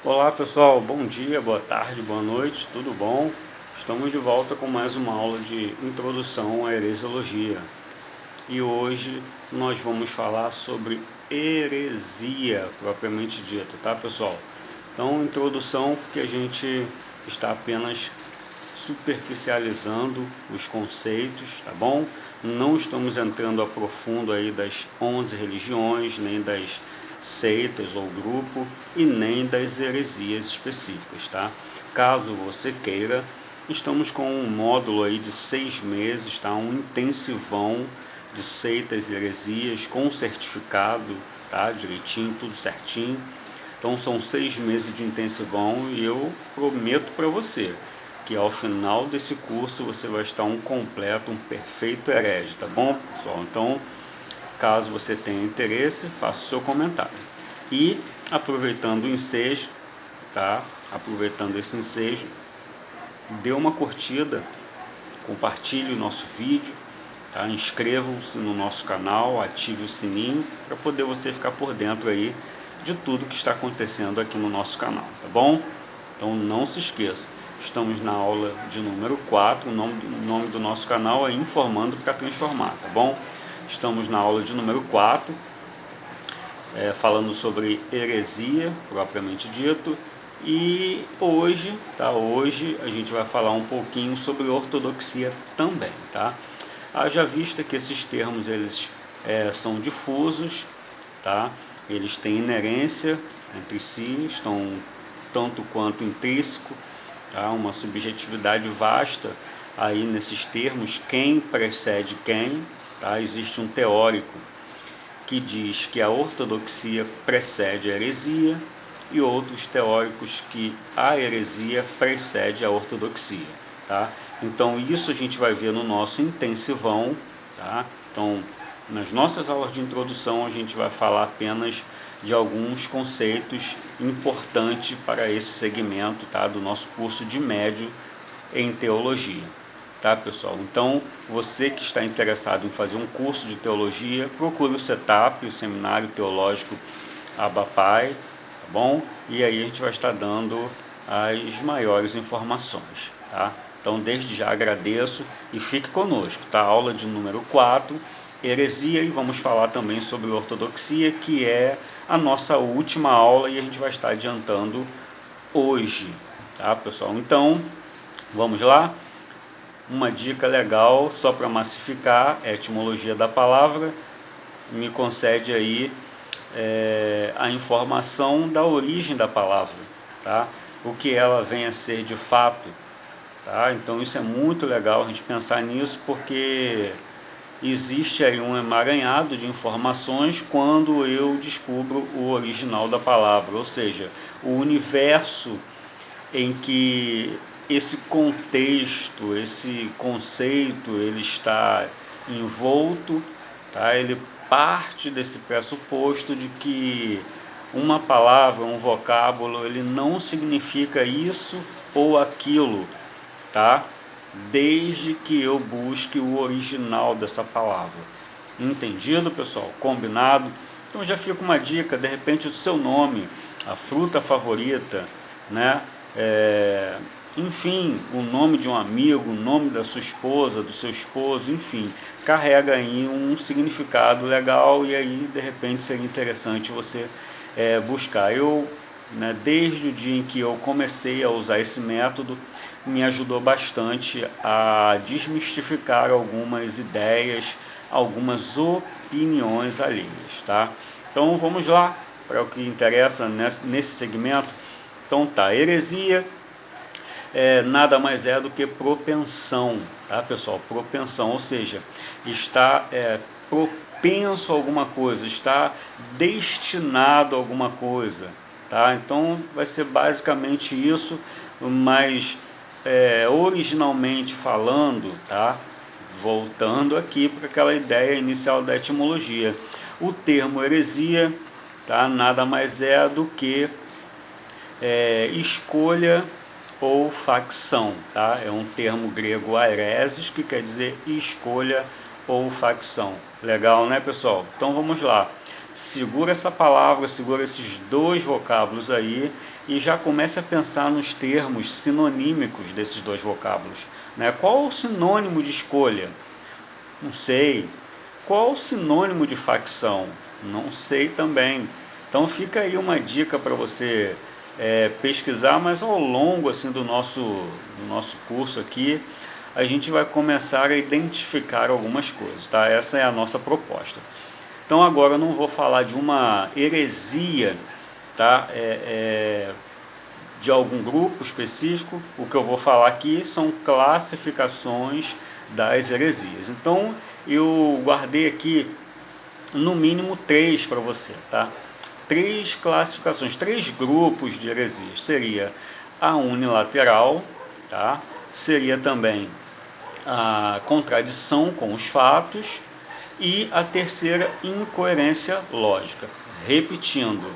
Olá pessoal, bom dia, boa tarde, boa noite, tudo bom? Estamos de volta com mais uma aula de introdução à heresiologia e hoje nós vamos falar sobre heresia propriamente dita, tá pessoal? Então, introdução porque a gente está apenas superficializando os conceitos, tá bom? Não estamos entrando a profundo aí das 11 religiões, nem das seitas ou grupo e nem das heresias específicas, tá? Caso você queira, estamos com um módulo aí de 6 meses, tá? Um intensivão de seitas e heresias com certificado, tá? Direitinho, tudo certinho. Então são 6 meses de intensivão e eu prometo para você que ao final desse curso você vai estar um completo, um perfeito herege, tá bom, pessoal? Então, caso você tenha interesse, faça o seu comentário. E aproveitando o ensejo, tá? Aproveitando esse ensejo, dê uma curtida, compartilhe o nosso vídeo, tá? Inscrevam-se no nosso canal, ative o sininho para poder você ficar por dentro aí de tudo que está acontecendo aqui no nosso canal, tá bom? Então não se esqueça, estamos na aula de número 4, o nome do nosso canal é Informando para Transformar, tá bom? Estamos na aula de número 4, falando sobre heresia, propriamente dito, e hoje, tá? Hoje a gente vai falar um pouquinho sobre ortodoxia também, tá? Haja vista que esses termos eles são difusos, tá? Eles têm inerência entre si, estão tanto quanto intrínseco, tá? Uma subjetividade vasta aí nesses termos, quem precede quem, tá? Existe um teórico que diz que a ortodoxia precede a heresia e outros teóricos que a heresia precede a ortodoxia, tá? Então isso a gente vai ver no nosso intensivão, tá? Então nas nossas aulas de introdução a gente vai falar apenas de alguns conceitos importantes para esse segmento, tá? Do nosso curso de médio em teologia. Tá, pessoal? Então, você que está interessado em fazer um curso de teologia, procure o SETAP, o Seminário Teológico Abapai, tá bom? E aí a gente vai estar dando as maiores informações, tá? Então, desde já agradeço e fique conosco, tá? Aula de número 4, heresia, e vamos falar também sobre ortodoxia, que é a nossa última aula e a gente vai estar adiantando hoje, tá, pessoal? Então, vamos lá? Uma dica legal, só para massificar, é a etimologia da palavra, me concede aí a informação da origem da palavra, tá? O que ela vem a ser de fato, tá? Então isso é muito legal a gente pensar nisso, porque existe aí um emaranhado de informações quando eu descubro o original da palavra, ou seja, o universo em que esse contexto, esse conceito, ele está envolto, tá? Ele parte desse pressuposto de que uma palavra, um vocábulo, ele não significa isso ou aquilo, tá? Desde que eu busque o original dessa palavra. Entendido, pessoal? Combinado? Então já fica uma dica, de repente o seu nome, a fruta favorita, né? Enfim, o nome de um amigo, o nome da sua esposa, do seu esposo, enfim, carrega aí um significado legal e aí de repente seria interessante você buscar. Eu, né, desde o dia em que eu comecei a usar esse método, me ajudou bastante a desmistificar algumas ideias, algumas opiniões alheias, tá? Então vamos lá para o que interessa nesse segmento. Então tá, heresia nada mais é do que propensão, tá, pessoal? Propensão, ou seja, está propenso a alguma coisa, está destinado a alguma coisa, tá? Então vai ser basicamente isso, mas originalmente falando, tá? Voltando aqui para aquela ideia inicial da etimologia, o termo heresia, tá? Nada mais é do que escolha ou facção, tá? É um termo grego aeresis, que quer dizer escolha ou facção. Legal, né, pessoal? Então vamos lá. Segura essa palavra, segura esses dois vocábulos aí e já comece a pensar nos termos sinonímicos desses dois vocábulos, né? Qual o sinônimo de escolha? Não sei. Qual o sinônimo de facção? Não sei também. Então fica aí uma dica para você pesquisar, mas ao longo assim do nosso curso aqui, a gente vai começar a identificar algumas coisas, tá? Essa é a nossa proposta. Então agora eu não vou falar de uma heresia, tá? De algum grupo específico. O que eu vou falar aqui são classificações das heresias. Então eu guardei aqui no mínimo 3 para você, tá? 3 classificações, 3 grupos de heresias. Seria a unilateral, tá? Seria também a contradição com os fatos e a terceira, incoerência lógica. Repetindo,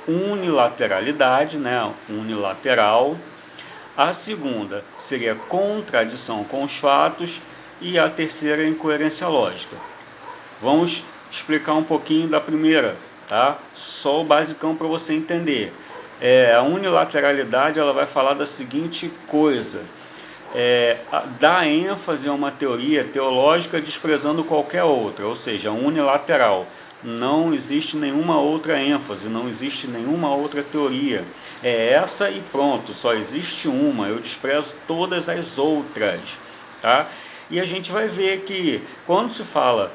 unilateralidade, né? Unilateral. A segunda seria contradição com os fatos e a terceira, incoerência lógica. Vamos explicar um pouquinho da primeira, tá? Só o basicão para você entender. A unilateralidade, ela vai falar da seguinte coisa: dá ênfase a uma teoria teológica desprezando qualquer outra, ou seja, unilateral. Não existe nenhuma outra ênfase, não existe nenhuma outra teoria. É essa e pronto, só existe uma, eu desprezo todas as outras, tá? E a gente vai ver que quando se fala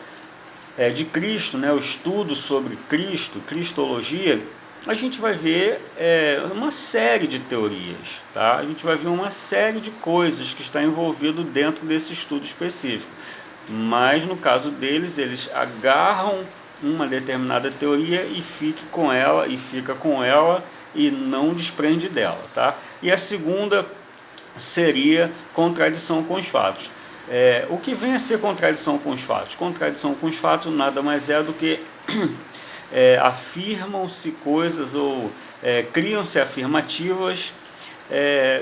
de Cristo, né, o estudo sobre Cristo, cristologia, a gente vai ver uma série de teorias, tá? A gente vai ver uma série de coisas que está envolvido dentro desse estudo específico. Mas no caso deles, eles agarram uma determinada teoria e fica com ela e não desprende dela, tá? E a segunda seria contradição com os fatos. O que vem a ser contradição com os fatos? Contradição com os fatos nada mais é do que afirmam-se coisas ou criam-se afirmativas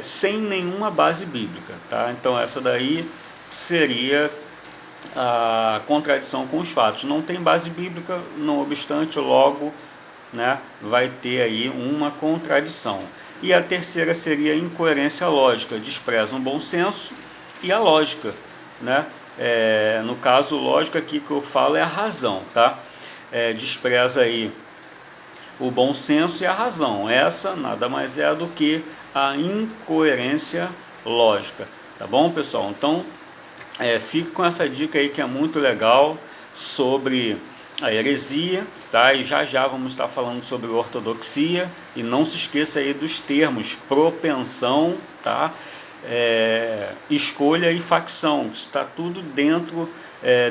sem nenhuma base bíblica, tá? Então essa daí seria a contradição com os fatos. Não tem base bíblica, não obstante, logo, né, vai ter aí uma contradição. E a terceira seria a incoerência lógica, despreza o bom senso e a lógica, né? No caso, lógica aqui que eu falo é a razão, tá? Despreza aí o bom senso e a razão. Essa nada mais é do que a incoerência lógica, tá bom, pessoal? Então fique com essa dica aí que é muito legal sobre a heresia, tá? E já vamos estar falando sobre ortodoxia, e não se esqueça aí dos termos propensão, tá? Escolha e facção, está tudo dentro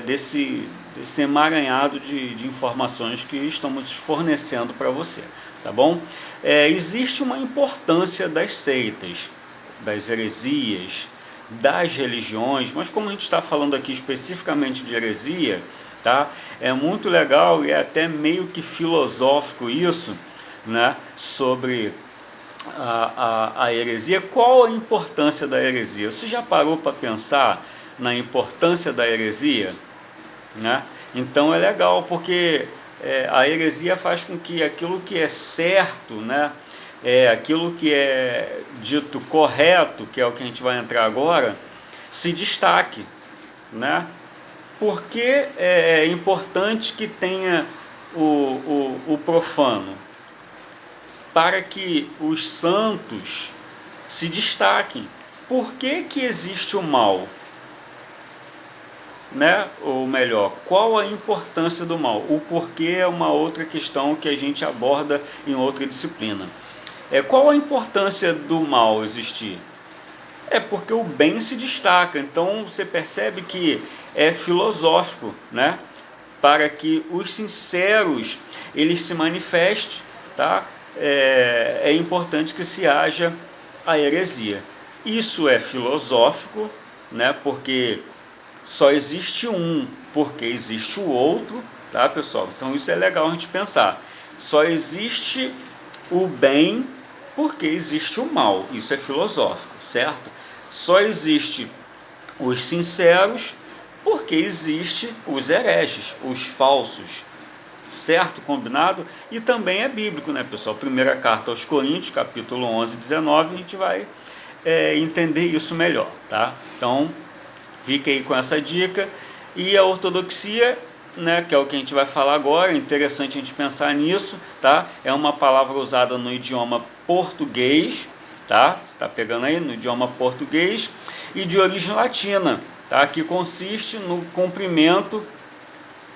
desse emaranhado de informações que estamos fornecendo para você, tá bom? Existe uma importância das seitas, das heresias, das religiões, mas como a gente está falando aqui especificamente de heresia, tá? É muito legal e é até meio que filosófico isso, né? Sobre a heresia. Qual a importância da heresia? Você já parou para pensar na importância da heresia, né? Então é legal porque a heresia faz com que aquilo que é certo, né? Aquilo que é dito correto, que é o que a gente vai entrar agora, se destaque, né? Porque é importante que tenha o profano, para que os santos se destaquem. Por que existe o mal? Né? Ou melhor, qual a importância do mal? O porquê é uma outra questão que a gente aborda em outra disciplina. Qual a importância do mal existir? Porque o bem se destaca. Então você percebe que é filosófico, né? Para que os sinceros eles se manifestem, tá? É importante que se haja a heresia. Isso é filosófico, né? Porque só existe um, porque existe o outro, tá, pessoal? Então isso é legal a gente pensar. Só existe o bem porque existe o mal. Isso é filosófico, certo? Só existe os sinceros porque existe os hereges, os falsos, Certo? Combinado? E também é bíblico, né, pessoal? Primeira carta aos Coríntios, capítulo 11 e 19, a gente vai entender isso melhor, tá? Então, fique aí com essa dica. E a ortodoxia, né, que é o que a gente vai falar agora, é interessante a gente pensar nisso, tá? É uma palavra usada no idioma português, tá? Você está pegando aí no idioma português e de origem latina, tá? Que consiste no cumprimento,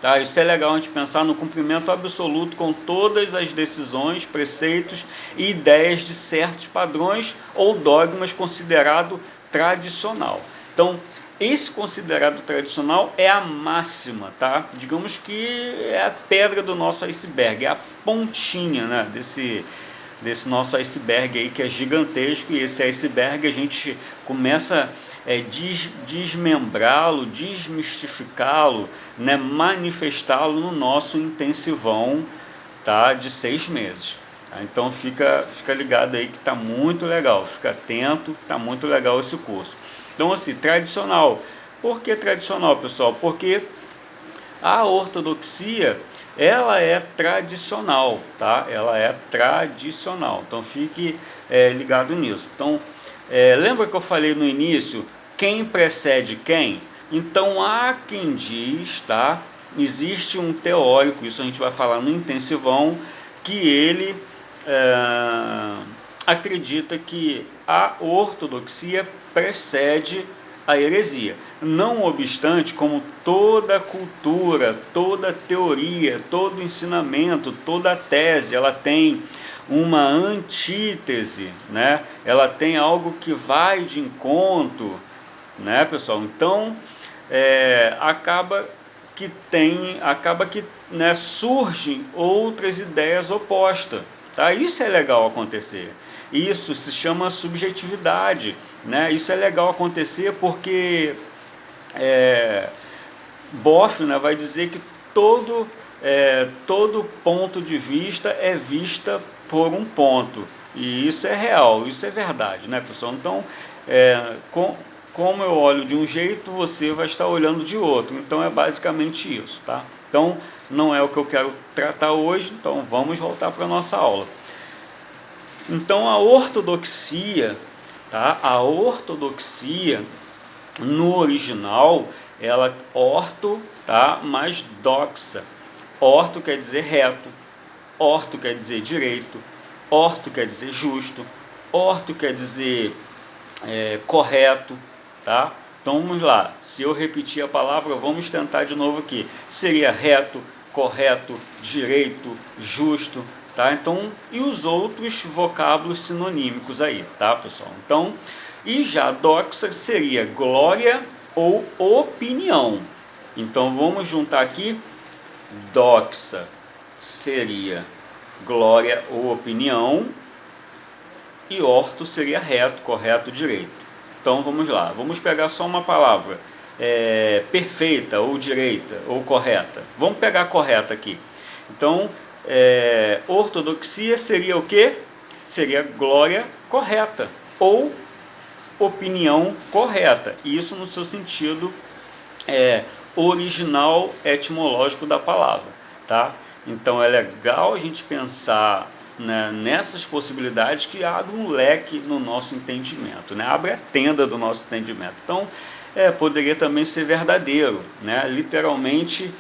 tá? Isso é legal a gente pensar no cumprimento absoluto com todas as decisões, preceitos e ideias de certos padrões ou dogmas considerado tradicional. Então, esse considerado tradicional é a máxima, tá? Digamos que é a pedra do nosso iceberg, é a pontinha, né, desse nosso iceberg aí que é gigantesco, e esse iceberg a gente começa desmembrá-lo, desmistificá-lo, né, manifestá-lo no nosso intensivão, tá, de 6 meses. Tá? Então fica ligado aí que tá muito legal, fica atento, tá muito legal esse curso. Então assim, tradicional. Por que tradicional, pessoal? Porque a ortodoxia, ela é tradicional, tá? Ela é tradicional. Então fique ligado nisso. Então, lembra que eu falei no início, quem precede quem? Então há quem diz, tá? Existe um teórico, isso a gente vai falar no intensivão, que ele acredita que a ortodoxia precede a heresia. Não obstante, como toda cultura, toda teoria, todo ensinamento, toda tese, ela tem uma antítese, né? Ela tem algo que vai de encontro, né, pessoal? Então, acaba que né, surgem outras ideias opostas, tá? Isso é legal acontecer. Isso se chama subjetividade, né? Isso é legal acontecer porque Boff, né, vai dizer que todo ponto de vista é vista por um ponto. E isso é real, isso é verdade, né, pessoal? Então, como eu olho de um jeito, você vai estar olhando de outro. Então, é basicamente isso, tá? Então, não é o que eu quero tratar hoje, então vamos voltar para a nossa aula. Então, a ortodoxia, tá? A ortodoxia, no original, ela orto, tá? Mais doxa. Orto quer dizer reto, orto quer dizer direito, orto quer dizer justo, orto quer dizer correto, tá? Então vamos lá, se eu repetir a palavra, vamos tentar de novo aqui. Seria reto, correto, direito, justo, tá? Então, e os outros vocábulos sinonímicos aí, tá, pessoal? Então, e já doxa seria glória ou opinião. Então vamos juntar aqui, doxa seria glória ou opinião, e orto seria reto, correto, direito. Então vamos lá, vamos pegar só uma palavra, perfeita, ou direita, ou correta. Vamos pegar a correta aqui. Então, ortodoxia seria o que? Seria glória correta, ou opinião correta. Isso no seu sentido original etimológico da palavra, tá? Então é legal a gente pensar, né, nessas possibilidades que abrem um leque no nosso entendimento, né? Abre a tenda do nosso entendimento. Então, poderia também ser verdadeiro, né? Literalmente,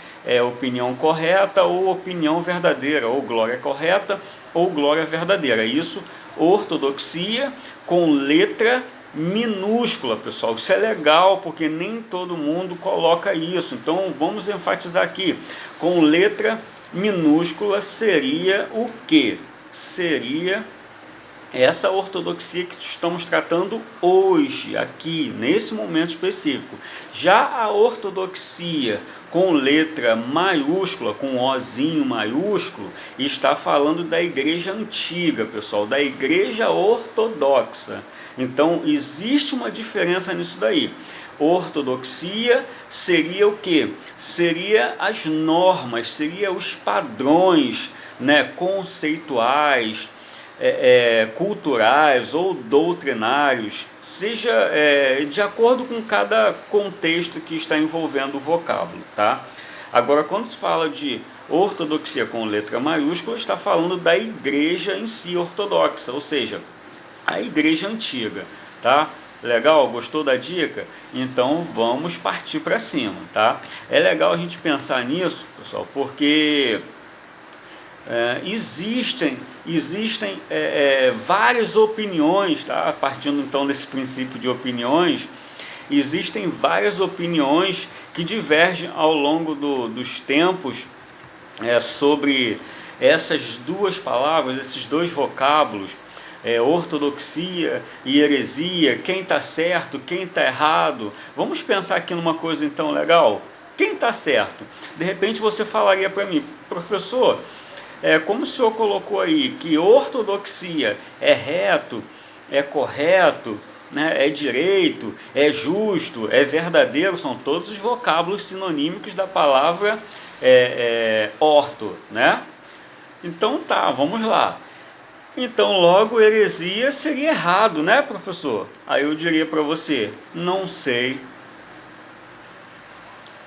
opinião correta ou opinião verdadeira, ou glória correta ou glória verdadeira. Isso, ortodoxia com letra minúscula, pessoal. Isso é legal porque nem todo mundo coloca isso. Então, vamos enfatizar aqui. Com letra minúscula seria o que? Seria essa ortodoxia que estamos tratando hoje, aqui, nesse momento específico. Já a ortodoxia com letra maiúscula, com ozinho maiúsculo, está falando da igreja antiga, pessoal, da igreja ortodoxa. Então, existe uma diferença nisso daí. Ortodoxia seria o que? Seria as normas, seria os padrões, né, conceituais, culturais ou doutrinários, seja de acordo com cada contexto que está envolvendo o vocábulo, tá? Agora, quando se fala de Ortodoxia com letra maiúscula está falando da igreja em si ortodoxa, ou seja, a igreja antiga, tá? Legal? Gostou da dica? Então vamos partir para cima, tá? É legal a gente pensar nisso, pessoal, porque existem várias opiniões, tá? Partindo então desse princípio de opiniões, existem várias opiniões que divergem ao longo dos tempos sobre essas duas palavras, esses dois vocábulos, ortodoxia e heresia, quem está certo, quem está errado. Vamos pensar aqui numa coisa então legal? Quem está certo? De repente você falaria para mim, professor, como o senhor colocou aí, que ortodoxia é reto, é correto, né, é direito, é justo, é verdadeiro, são todos os vocábulos sinonímicos da palavra orto, né? Então tá, vamos lá. Então logo heresia seria errado, né, professor? Aí eu diria para você, não sei.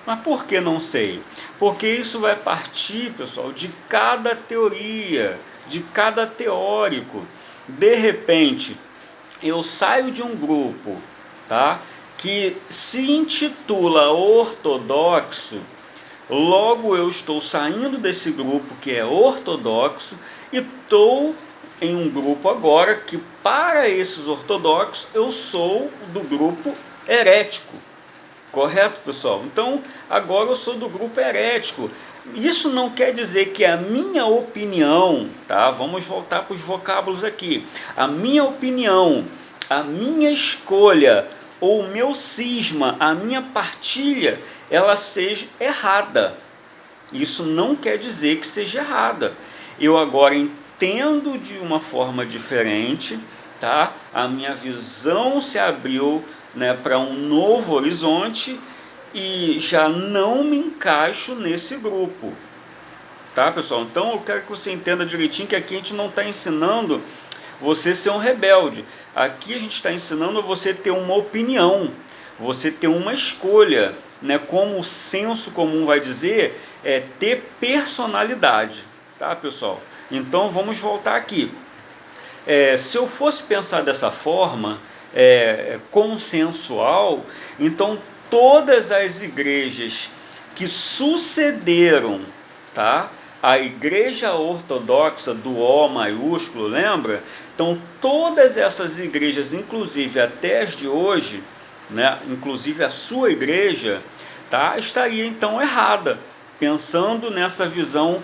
Mas por que não sei? Porque isso vai partir, pessoal, de cada teoria, de cada teórico. De repente, eu saio de um grupo, tá, que se intitula ortodoxo, logo eu estou saindo desse grupo que é ortodoxo e estou em um grupo agora que, para esses ortodoxos, eu sou do grupo herético. Correto, pessoal? Então, agora eu sou do grupo herético. Isso não quer dizer que a minha opinião, tá? Vamos voltar para os vocábulos aqui. A minha opinião, a minha escolha, ou o meu cisma, a minha partilha, ela seja errada. Isso não quer dizer que seja errada. Eu agora entendo de uma forma diferente, tá? A minha visão se abriu, né, para um novo horizonte e já não me encaixo nesse grupo, tá, pessoal? Então eu quero que você entenda direitinho que aqui a gente não está ensinando você ser um rebelde. Aqui a gente está ensinando você ter uma opinião, você ter uma escolha, né? Como o senso comum vai dizer, é ter personalidade, tá, pessoal? Então vamos voltar aqui. Se eu fosse pensar dessa forma, consensual, então todas as igrejas que sucederam, tá, a igreja ortodoxa do O maiúsculo, lembra? Então todas essas igrejas, inclusive até as de hoje, né, inclusive a sua igreja, tá, estaria então errada, pensando nessa visão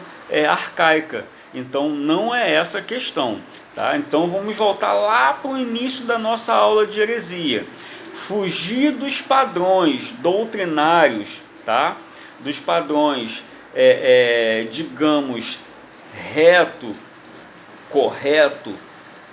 arcaica. Então não é essa a questão, tá? Então vamos voltar lá para o início da nossa aula de heresia. Fugir dos padrões doutrinários, tá? Dos padrões, digamos, reto, correto,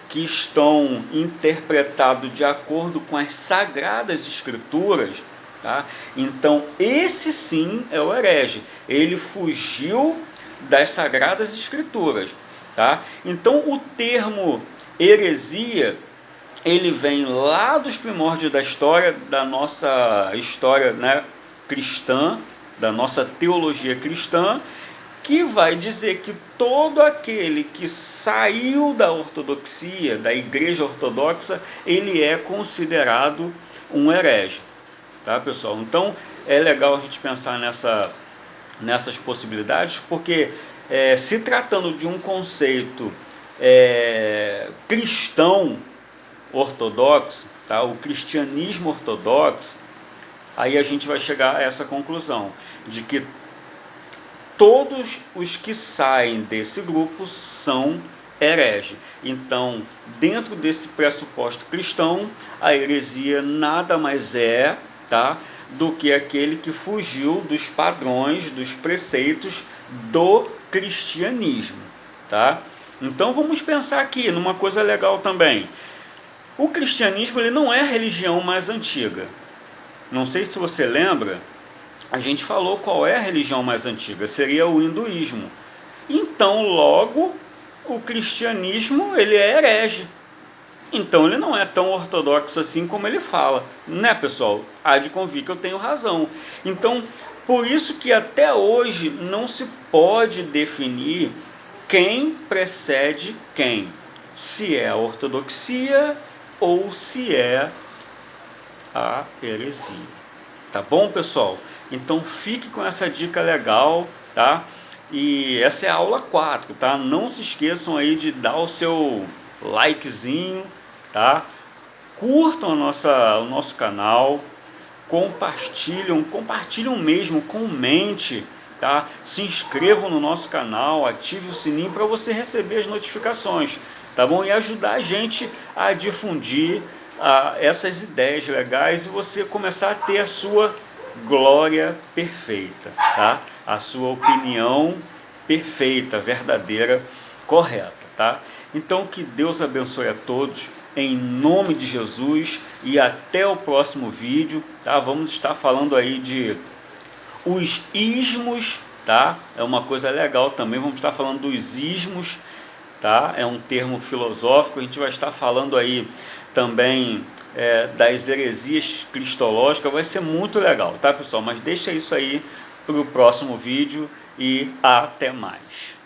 que estão interpretados de acordo com as sagradas escrituras, tá? Então esse sim é o herege. Ele fugiu das sagradas escrituras, tá? Então o termo heresia, ele vem lá dos primórdios da nossa história, né, cristã, da nossa teologia cristã, que vai dizer que todo aquele que saiu da ortodoxia, da igreja ortodoxa, ele é considerado um herege, tá, pessoal? Então é legal a gente pensar nessas possibilidades, porque se tratando de um conceito cristão ortodoxo, tá? O cristianismo ortodoxo, aí a gente vai chegar a essa conclusão, de que todos os que saem desse grupo são herege. Então, dentro desse pressuposto cristão, a heresia nada mais é, tá, do que aquele que fugiu dos padrões, dos preceitos do cristianismo, tá? Então vamos pensar aqui numa coisa legal também. O cristianismo, ele não é a religião mais antiga. Não sei se você lembra, a gente falou qual é a religião mais antiga, seria o hinduísmo. Então logo o cristianismo, ele é herege. Então ele não é tão ortodoxo assim como ele fala, né, pessoal? Há de convir que eu tenho razão. Então Por isso que até hoje não se pode definir quem precede quem, se é a ortodoxia ou se é a heresia. Tá bom, pessoal? Então fique com essa dica legal, tá? E essa é a aula 4, tá? Não se esqueçam aí de dar o seu likezinho, tá? Curtam o nosso canal, compartilham mesmo, comente, tá? Se inscrevam no nosso canal, ative o sininho para você receber as notificações, tá bom? E ajudar a gente a difundir essas ideias legais e você começar a ter a sua glória perfeita, tá? A sua opinião perfeita, verdadeira, correta, tá? Então que Deus abençoe a todos, em nome de Jesus, e até o próximo vídeo, tá? Vamos estar falando aí de os ismos, tá? É uma coisa legal também, vamos estar falando dos ismos, tá? É um termo filosófico, a gente vai estar falando aí também das heresias cristológicas, vai ser muito legal, tá, pessoal? Mas deixa isso aí para o próximo vídeo e até mais.